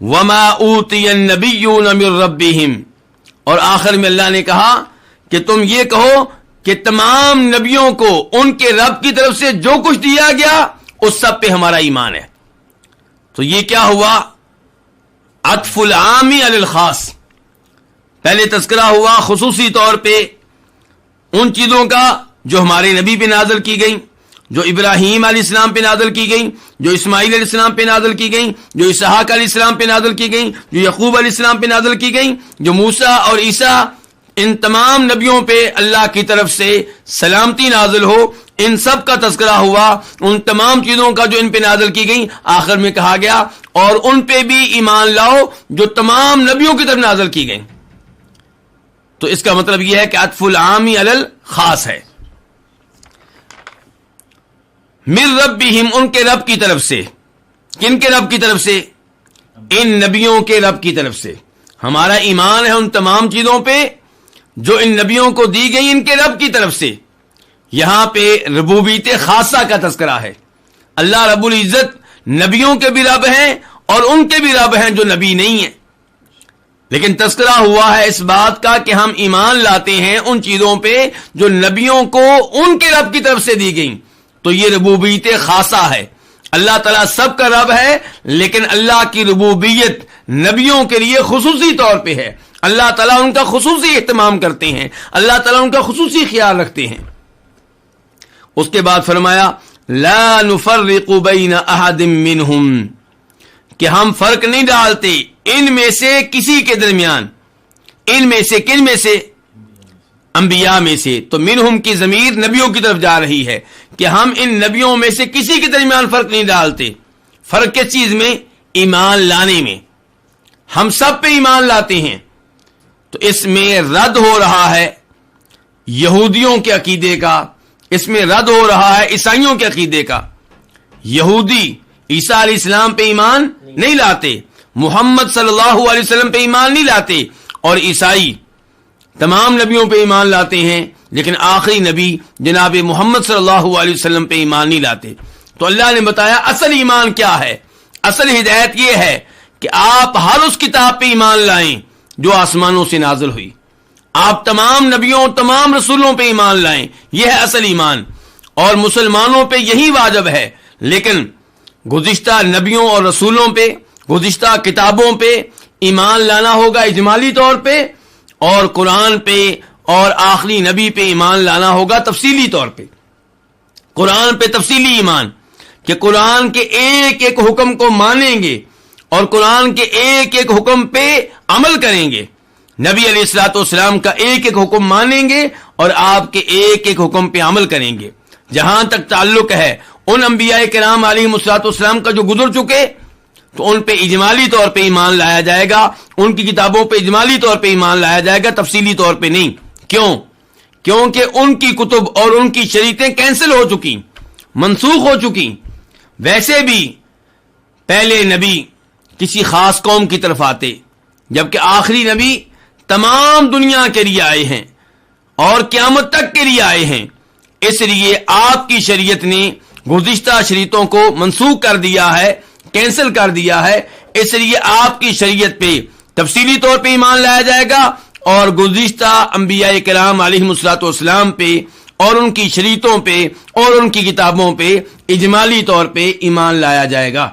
وما اوتی النبیون من ربہم، اور آخر میں اللہ نے کہا کہ تم یہ کہو کہ تمام نبیوں کو ان کے رب کی طرف سے جو کچھ دیا گیا اس سب پہ ہمارا ایمان ہے۔ تو یہ کیا ہوا؟ عطف العام علی الخاص۔ پہلے تذکرہ ہوا خصوصی طور پہ ان چیزوں کا جو ہمارے نبی پہ نازل کی گئیں، جو ابراہیم علیہ السلام پہ نازل کی گئیں، جو اسماعیل علیہ السلام پہ نازل کی گئیں، جو اسحاق علیہ السلام پہ نازل کی گئیں، جو یعقوب علیہ السلام پہ نازل کی گئیں، جو موسیٰ اور عیسیٰ، ان تمام نبیوں پہ اللہ کی طرف سے سلامتی نازل ہو، ان سب کا تذکرہ ہوا، ان تمام چیزوں کا جو ان پہ نازل کی گئیں۔ آخر میں کہا گیا اور ان پہ بھی ایمان لاؤ جو تمام نبیوں کی طرف نازل کی گئیں۔ تو اس کا مطلب یہ ہے کہ عطف العام علی الخاص ہے۔ من ربہم، ان کے رب کی طرف سے۔ کن کے رب کی طرف سے؟ ان نبیوں کے رب کی طرف سے۔ ہمارا ایمان ہے ان تمام چیزوں پہ جو ان نبیوں کو دی گئی ان کے رب کی طرف سے۔ یہاں پہ ربوبیت خاصہ کا تذکرہ ہے۔ اللہ رب العزت نبیوں کے بھی رب ہیں اور ان کے بھی رب ہیں جو نبی نہیں ہیں، لیکن تذکرہ ہوا ہے اس بات کا کہ ہم ایمان لاتے ہیں ان چیزوں پہ جو نبیوں کو ان کے رب کی طرف سے دی گئیں۔ تو یہ ربوبیت خاصہ ہے۔ اللہ تعالیٰ سب کا رب ہے، لیکن اللہ کی ربوبیت نبیوں کے لیے خصوصی طور پہ ہے۔ اللہ تعالیٰ ان کا خصوصی اہتمام کرتے ہیں، اللہ تعالیٰ ان کا خصوصی خیال رکھتے ہیں۔ اس کے بعد فرمایا لا نفرق بین احد منہم، کہ ہم فرق نہیں ڈالتے ان میں سے کسی کے درمیان۔ ان میں سے، کن میں سے؟ انبیاء میں سے۔ تو منہم کی ضمیر نبیوں کی طرف جا رہی ہے کہ ہم ان نبیوں میں سے کسی کے درمیان فرق نہیں ڈالتے۔ فرق کس چیز میں؟ ایمان لانے میں۔ ہم سب پہ ایمان لاتے ہیں۔ تو اس میں رد ہو رہا ہے یہودیوں کے عقیدے کا، اس میں رد ہو رہا ہے عیسائیوں کے عقیدے کا۔ یہودی عیسیٰ علیہ السلام پہ ایمان نہیں لاتے، محمد صلی اللہ علیہ وسلم پہ ایمان نہیں لاتے، اور عیسائی تمام نبیوں پہ ایمان لاتے ہیں، لیکن آخری نبی جناب محمد صلی اللہ علیہ وسلم پہ ایمان نہیں لاتے۔ تو اللہ نے بتایا اصل ایمان کیا ہے۔ اصل ہدایت یہ ہے کہ آپ ہر اس کتاب پہ ایمان لائیں جو آسمانوں سے نازل ہوئی، آپ تمام نبیوں تمام رسولوں پہ ایمان لائیں، یہ ہے اصل ایمان، اور مسلمانوں پہ یہی واجب ہے۔ لیکن گزشتہ نبیوں اور رسولوں پہ، گزشتہ کتابوں پہ ایمان لانا ہوگا اجمالی طور پہ، اور قرآن پہ اور آخری نبی پہ ایمان لانا ہوگا تفصیلی طور پہ۔ قرآن پہ تفصیلی ایمان کہ قرآن کے ایک ایک حکم کو مانیں گے اور قرآن کے ایک ایک حکم پہ عمل کریں گے۔ نبی علیہ الصلوۃ والسلام کا ایک ایک حکم مانیں گے اور آپ کے ایک ایک حکم پہ عمل کریں گے۔ جہاں تک تعلق ہے ان انبیاء کرام علیہ الصلوۃ والسلام کا جو گزر چکے، تو ان پہ اجمالی طور پہ ایمان لایا جائے گا، ان کی کتابوں پہ اجمالی طور پہ ایمان لایا جائے گا، تفصیلی طور پہ نہیں۔ کیوں؟ کیونکہ ان کی کتب اور ان کی شریعتیں کینسل ہو چکی، منسوخ ہو چکی۔ ویسے بھی پہلے نبی کسی خاص قوم کی طرف آتے، جبکہ آخری نبی تمام دنیا کے لیے آئے ہیں اور قیامت تک کے لیے آئے ہیں۔ اس لیے آپ کی شریعت نے گزشتہ شریعتوں کو منسوخ کر دیا ہے، کینسل کر دیا ہے۔ اس لیے آپ کی شریعت پہ تفصیلی طور پہ ایمان لایا جائے گا، اور گزشتہ انبیاء کرام علیہم الصلوۃ والسلام پہ اور ان کی شریعتوں پہ اور ان کی کتابوں پہ اجمالی طور پہ ایمان لایا جائے گا۔